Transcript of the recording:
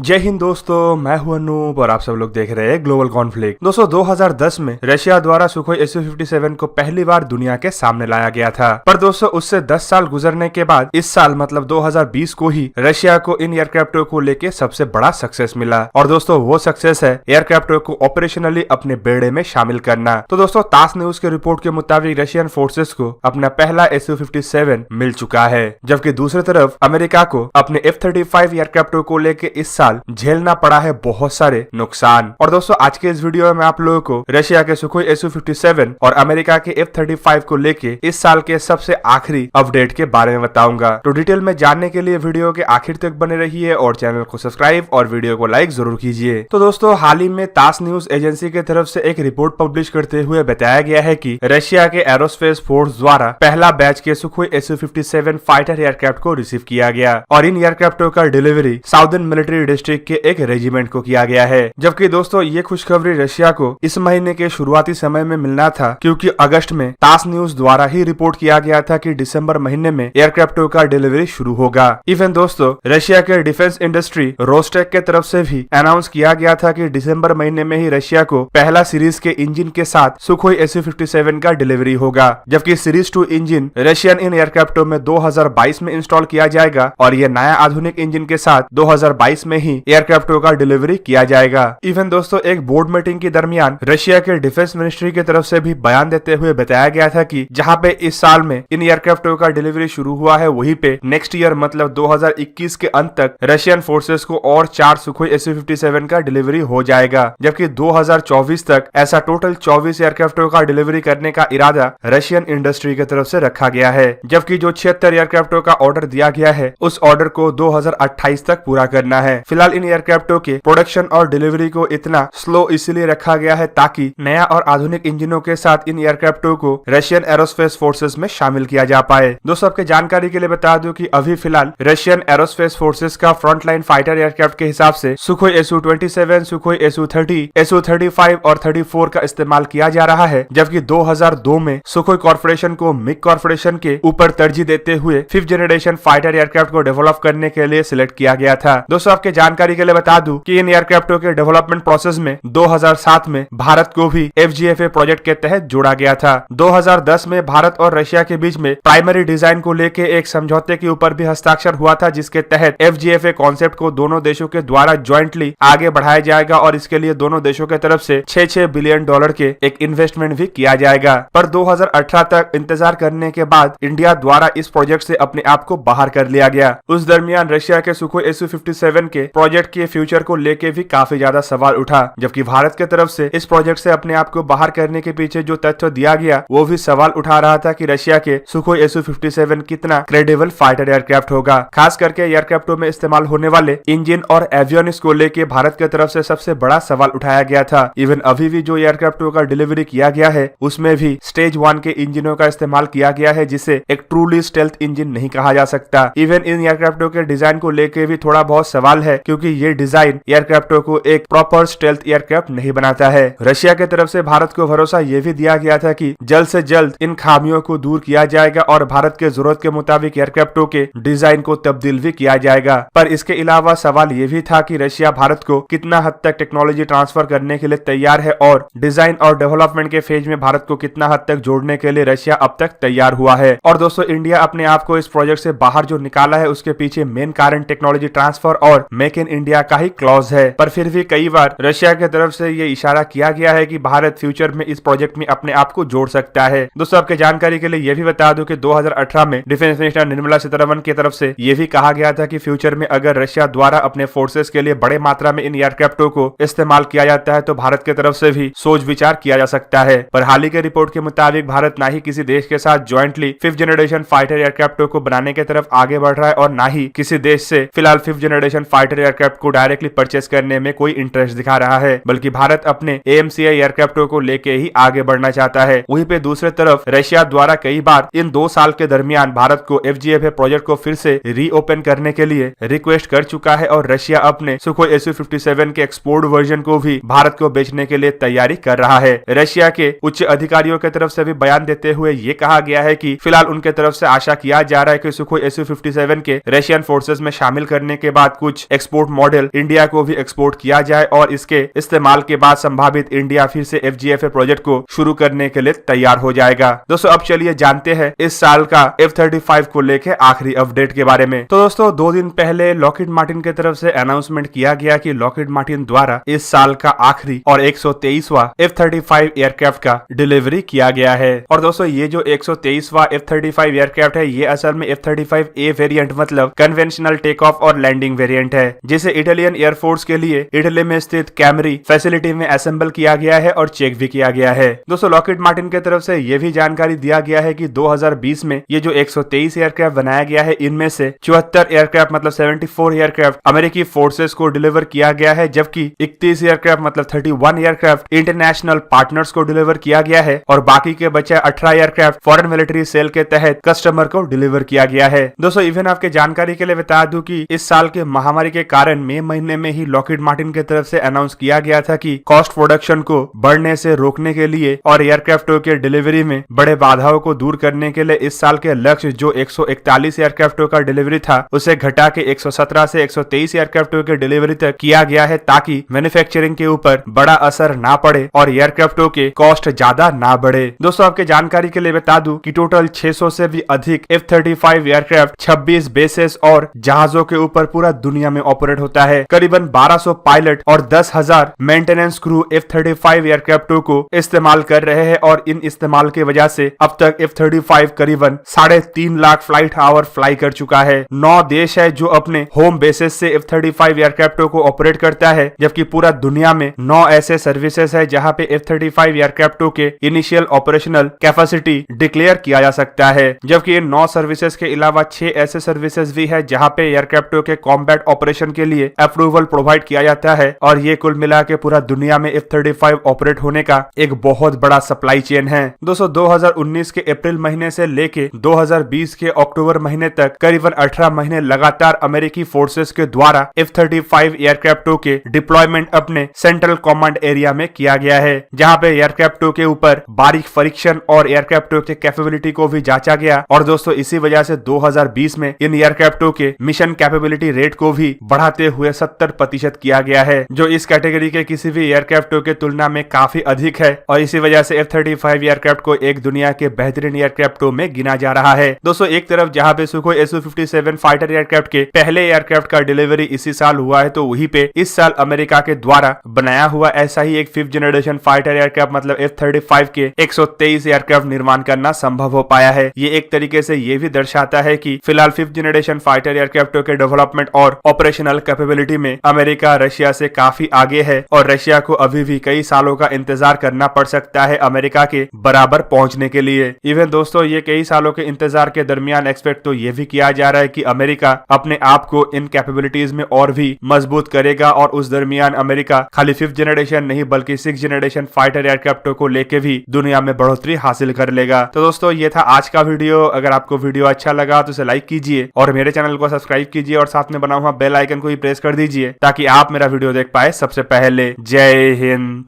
जय हिंद दोस्तों, मैं हूं अनूप और आप सब लोग देख रहे हैं ग्लोबल कॉन्फ्लिक्ट। दोस्तों 2010 में रशिया द्वारा सुखोई Su-57 को पहली बार दुनिया के सामने लाया गया था। पर दोस्तों उससे 10 साल गुजरने के बाद इस साल मतलब 2020 को ही रशिया को इन एयरक्राफ्टों को लेके सबसे बड़ा सक्सेस मिला। और दोस्तों वो सक्सेस है एयरक्राफ्टों को ऑपरेशनली अपने बेड़े में शामिल करना। तो दोस्तों तास न्यूज के रिपोर्ट के मुताबिक रशियन फोर्सेस को अपना पहला Su-57 मिल चुका है, जबकि दूसरी तरफ अमेरिका को अपने F-35 एयरक्राफ्टों को लेके इस साल झेलना पड़ा है बहुत सारे नुकसान। और दोस्तों आज के इस वीडियो में मैं आप लोगों को रशिया के सुखोई Su-57 और अमेरिका के F-35 को लेके इस साल के सबसे आखिरी अपडेट के बारे में बताऊंगा। तो डिटेल में जानने के लिए वीडियो के आखिर तक बने रहिए और चैनल को सब्सक्राइब और वीडियो को लाइक जरूर कीजिए। तो दोस्तों हाल ही में तास न्यूज एजेंसी की तरफ से एक रिपोर्ट पब्लिश करते हुए बताया गया है कि रशिया के एरोस्पेस फोर्स द्वारा पहला बैच के सुखोई Su-57 फाइटर एयरक्राफ्ट को रिसीव किया गया और इन एयरक्राफ्टों का डिलीवरी साउदर्न मिलिट्री डिस्ट्रिक्ट के एक रेजिमेंट को किया गया है। जबकि दोस्तों ये खुशखबरी रशिया को इस महीने के शुरुआती समय में मिलना था, क्योंकि अगस्त में तास न्यूज द्वारा ही रिपोर्ट किया गया था कि दिसंबर महीने में एयरक्राफ्टों का डिलीवरी शुरू होगा। इवन दोस्तों रशिया के डिफेंस इंडस्ट्री रोस्टेक के तरफ से भी अनाउंस किया गया था कि दिसंबर महीने में ही रशिया को पहला सीरीज के इंजन के साथ सुखोई Su-57 का डिलीवरी होगा। जबकि सीरीज 2 इंजन रशियन इन एयरक्राफ्टों में 2022 में इंस्टॉल किया जाएगा और यह नया आधुनिक इंजन के साथ 2022 में ही एयरक्राफ्टों का डिलीवरी किया जाएगा। इवन दोस्तों एक बोर्ड मीटिंग के दरमियान रशिया के डिफेंस मिनिस्ट्री की तरफ से भी बयान देते हुए बताया गया था कि जहां पे इस साल में इन एयरक्राफ्टों का डिलीवरी शुरू हुआ है, वहीं पे नेक्स्ट ईयर मतलब 2021 के अंत तक रशियन फोर्सेस को और 4 सुखोई Su-57 का डिलीवरी हो जाएगा। जबकि 2024 तक ऐसा टोटल 24 एयरक्राफ्टों का डिलीवरी करने का इरादा रशियन इंडस्ट्री की तरफ से रखा गया है। जबकि जो 76 एयरक्राफ्टों का ऑर्डर दिया गया है उस ऑर्डर को 2028 तक पूरा करना है। फिलहाल इन एयरक्राफ्टों के प्रोडक्शन और डिलीवरी को इतना स्लो इसलिए रखा गया है ताकि नया और आधुनिक इंजनों के साथ इन एयरक्राफ्टों को रशियन एरोस्पेस फोर्सेस में शामिल किया जा पाए। दोस्तों आपके जानकारी के लिए बता दूं कि अभी फिलहाल रशियन एरोस्पेस फोर्सेस का फ्रंटलाइन फाइटर एयरक्राफ्ट के हिसाब से Sukhoi Su-27, Sukhoi Su-30, Su-35 और 34 का इस्तेमाल किया जा रहा है। जबकि 2002 में सुखोई कॉर्पोरेशन को मिग कॉर्पोरेशन के ऊपर तरजीह देते हुए 5th जनरेशन फाइटर एयरक्राफ्ट को डेवलप करने के लिए सिलेक्ट किया गया था। दोस्तों आपके जानकारी के लिए बता दूं कि इन एयरक्राफ्टों के डेवलपमेंट प्रोसेस में 2007 में भारत को भी FGFA प्रोजेक्ट के तहत जोड़ा गया था। 2010 में भारत और रशिया के बीच में प्राइमरी डिजाइन को लेकर एक समझौते के ऊपर भी हस्ताक्षर हुआ था, जिसके तहत FGFA कॉन्सेप्ट को दोनों देशों के द्वारा ज्वाइंटली आगे बढ़ाया जाएगा और इसके लिए दोनों देशों के तरफ से $6 बिलियन के एक इन्वेस्टमेंट भी किया जाएगा। पर 2018 तक इंतजार करने के बाद इंडिया द्वारा इस प्रोजेक्ट से अपने आप को बाहर कर लिया गया। उस दरमियान रशिया के सुखोई Su-57 के प्रोजेक्ट के फ्यूचर को लेके भी काफी ज्यादा सवाल उठा। जबकि भारत के तरफ से इस प्रोजेक्ट से अपने आप को बाहर करने के पीछे जो तथ्य दिया गया वो भी सवाल उठा रहा था कि रशिया के सुखोई Su-57 कितना क्रेडिबल फाइटर एयरक्राफ्ट होगा। खास करके एयरक्राफ्टों में इस्तेमाल होने वाले इंजन और एवियोनिक्स को लेके भारत की तरफ से सबसे बड़ा सवाल उठाया गया था। इवन अभी भी जो एयरक्राफ्टों का डिलीवरी किया गया है उसमें भी स्टेज 1 के इंजनों का इस्तेमाल किया गया है, जिसे एक ट्रूली स्टेल्थ इंजन नहीं कहा जा सकता। इवन इन एयरक्राफ्टों के डिजाइन को लेके भी थोड़ा बहुत सवाल है, क्योंकि ये डिजाइन एयरक्राफ्टों को एक प्रॉपर स्टेल्थ एयरक्राफ्ट नहीं बनाता है। रशिया की तरफ से भारत को भरोसा ये भी दिया गया था कि जल्द से जल्द इन खामियों को दूर किया जाएगा और भारत के जरूरत के मुताबिक एयरक्राफ्टों के डिजाइन को तब्दील भी किया जाएगा। पर इसके अलावा सवाल ये भी था कि रशिया भारत को कितना हद तक टेक्नोलॉजी ट्रांसफर करने के लिए तैयार है और डिजाइन और डेवलपमेंट के फेज में भारत को कितना हद तक जोड़ने के लिए रशिया अब तक तैयार हुआ है। और दोस्तों इंडिया अपने आप को इस प्रोजेक्ट से बाहर जो निकाला है उसके पीछे मेन कारण टेक्नोलॉजी ट्रांसफर और मेक इन इंडिया का ही क्लॉज है। पर फिर भी कई बार रशिया की तरफ से ये इशारा किया गया है कि भारत फ्यूचर में इस प्रोजेक्ट में अपने आप को जोड़ सकता है। दोस्तों आपके जानकारी के लिए ये भी बता दूं कि 2018 में डिफेंस मिनिस्टर निर्मला सीतारमण की तरफ से ये भी कहा गया था कि फ्यूचर में अगर रशिया द्वारा अपने फोर्सेस के लिए बड़े मात्रा में इन एयरक्राफ्टों को इस्तेमाल किया जाता है तो भारत की तरफ से भी सोच विचार किया जा सकता है। पर हाल ही के रिपोर्ट के मुताबिक भारत ना ही किसी देश के साथ ज्वाइंटली 5th जनरेशन फाइटर एयरक्राफ्टों को बनाने की तरफ आगे बढ़ रहा है और ना ही किसी देश से फिलहाल 5th जनरेशन फाइटर एयरक्राफ्ट को डायरेक्टली परचेस करने में कोई इंटरेस्ट दिखा रहा है, बल्कि भारत अपने AMCI एयरक्राफ्टों को लेके ही आगे बढ़ना चाहता है। वहीं पे दूसरी तरफ रशिया द्वारा कई बार इन 2 साल के दरमियान भारत को FGFA प्रोजेक्ट को फिर से रीओपन करने के लिए रिक्वेस्ट कर चुका है और रशिया अपने सुखोई Su-57 के एक्सपोर्ट वर्जन को भी भारत को बेचने के लिए तैयारी कर रहा है। रशिया के उच्च अधिकारियों की तरफ से भी बयान देते हुए ये कहा गया है कि फिलहाल उनके तरफ से आशा किया जा रहा है कि सुखोई Su-57 के रशियन फोर्सेस में शामिल करने के बाद कुछ एक्सपोर्ट मॉडल इंडिया को भी एक्सपोर्ट किया जाए और इसके इस्तेमाल के बाद संभावित इंडिया फिर से FGFA प्रोजेक्ट को शुरू करने के लिए तैयार हो जाएगा। दोस्तों अब चलिए जानते हैं इस साल का F-35 को लेकर आखिरी अपडेट के बारे में। तो दोस्तों 2 दिन पहले लॉकहीड मार्टिन की तरफ से अनाउंसमेंट किया गया कि लॉकहीड मार्टिन द्वारा इस साल का आखिरी और 123वां F-35 एयरक्राफ्ट का डिलीवरी किया गया है। और दोस्तों ये जो 123वां F-35 एयरक्राफ्ट है ये असल में F-35A वेरिएंट मतलब कन्वेंशनल टेक ऑफ और लैंडिंग वेरिएंट है, जिसे इटालियन एयरफोर्स के लिए इटली में स्थित कैमरी फैसिलिटी में असेंबल किया गया है और चेक भी किया गया है। दोस्तों लॉकहीड मार्टिन की तरफ से ये भी जानकारी दिया गया है कि 2020 में ये जो 123 एयरक्राफ्ट बनाया गया है इनमें से 74 एयरक्राफ्ट मतलब 74 एयरक्राफ्ट अमेरिकी फोर्सेस को डिलीवर किया गया है, जबकि 31 एयरक्राफ्ट मतलब 31 एयरक्राफ्ट इंटरनेशनल पार्टनर्स को डिलीवर किया गया है और बाकी के बचे 18 एयरक्राफ्ट फॉरेन मिलिट्री सेल के तहत कस्टमर को डिलीवर किया गया है। दोस्तों इवन आपके जानकारी के लिए बता दूं कि इस साल के महामारी के कारण मई महीने में ही लॉकहीड मार्टिन की तरफ से अनाउंस किया गया था कि कॉस्ट प्रोडक्शन को बढ़ने से रोकने के लिए और एयरक्राफ्टों के डिलीवरी में बड़े बाधाओं को दूर करने के लिए इस साल के लक्ष्य जो 141 एयरक्राफ्टों का डिलीवरी था उसे घटा के 117 से 123 एयरक्राफ्टों के डिलीवरी तक किया गया है, ताकि मैन्युफैक्चरिंग के ऊपर बड़ा असर ना पड़े और एयरक्राफ्टों के कॉस्ट ज्यादा ना बढ़े। दोस्तों आपके जानकारी के लिए बता दूं कि टोटल 600 से भी अधिक F-35 एयरक्राफ्ट 26 बेसेस और जहाजों के ऊपर पूरा दुनिया में ऑपरेट होता है। करीबन 1200 पायलट और 10,000 मेंटेनेंस क्रू F-35 एयरक्राफ्टों को इस्तेमाल कर रहे हैं और इन इस्तेमाल की वजह से अब तक F-35 करीबन 3.5 लाख फ्लाइट आवर फ्लाई कर चुका है। 9 देश है जो अपने होम बेसिस से F-35 एयरक्राफ्टों को ऑपरेट करता है, जबकि पूरा दुनिया में 9 ऐसे सर्विसेज है जहां पे F-35 एयरक्राफ्टों के इनिशियल ऑपरेशनल कैपेसिटी डिक्लेयर किया जा सकता है, जबकि इन 9 सर्विसेज के अलावा 6 ऐसे सर्विसेज भी है जहां पे एयरक्राफ्टों के कॉम्बैट ऑपरेशन के लिए अप्रूवल प्रोवाइड किया जाता है और ये कुल मिला के पूरा दुनिया में F-35 ऑपरेट होने का एक बहुत बड़ा सप्लाई चेन है। दोस्तों 2019 के अप्रैल महीने से लेके 2020 के अक्टूबर महीने तक करीबन 18 महीने लगातार अमेरिकी फोर्सेस के द्वारा F-35 एयरक्राफ्टों के डिप्लॉयमेंट अपने सेंट्रल कमांड एरिया में किया गया है, जहां पे एयरक्राफ्टों के ऊपर बारीक परीक्षण और एयरक्राफ्टों के कैपेबिलिटी को भी जांचा गया। और दोस्तों इसी वजह से 2020 में इन एयरक्राफ्टों के मिशन कैपेबिलिटी रेट को भी बढ़ाते हुए 70% किया गया है, जो इस कैटेगरी के किसी भी एयरक्राफ्टों के तुलना में काफी अधिक है और इसी वजह से F-35 एयरक्राफ्ट को एक दुनिया के बेहतरीन एयरक्राफ्टों में गिना जा रहा है। दोस्तों एक तरफ जहां पे सुखोई Su-57 फाइटर एयरक्राफ्ट के पहले एयरक्राफ्ट का डिलीवरी इसी साल हुआ है, तो वहीं पे इस साल अमेरिका के द्वारा बनाया हुआ ऐसा ही एक 5th जनरेशन फाइटर एयरक्राफ्ट मतलब F-35 के 123 एयरक्राफ्ट निर्माण करना संभव हो पाया है। ये एक तरीके से ये भी दर्शाता है कि फिलहाल 5th जनरेशन फाइटर एयरक्राफ्टों के डेवलपमेंट और ऑपरेशनल कैपेबिलिटी में अमेरिका रशिया से काफी आगे है और रशिया को अभी भी कई सालों का इंतजार करना पड़ सकता है अमेरिका के बराबर पहुंचने के लिए। इवन दोस्तों ये कई सालों के इंतजार के दरमियान एक्सपेक्ट तो ये भी किया जा रहा है कि अमेरिका अपने आप को इन कैपेबिलिटीज में और भी मजबूत करेगा और उस दरमियान अमेरिका खाली 5th जनरेशन नहीं बल्कि 6th जनरेशन फाइटर एयरक्राफ्टों को लेके भी दुनिया में बढ़ोतरी हासिल कर लेगा। तो दोस्तों ये था आज का वीडियो। अगर आपको वीडियो अच्छा लगा तो इसे लाइक कीजिए और मेरे चैनल को सब्सक्राइब कीजिए और साथ में बना हुआ बेल आइकन को भी प्रेस कर दीजिए ताकि आप मेरा वीडियो देख पाए सबसे पहले। जय हिंद।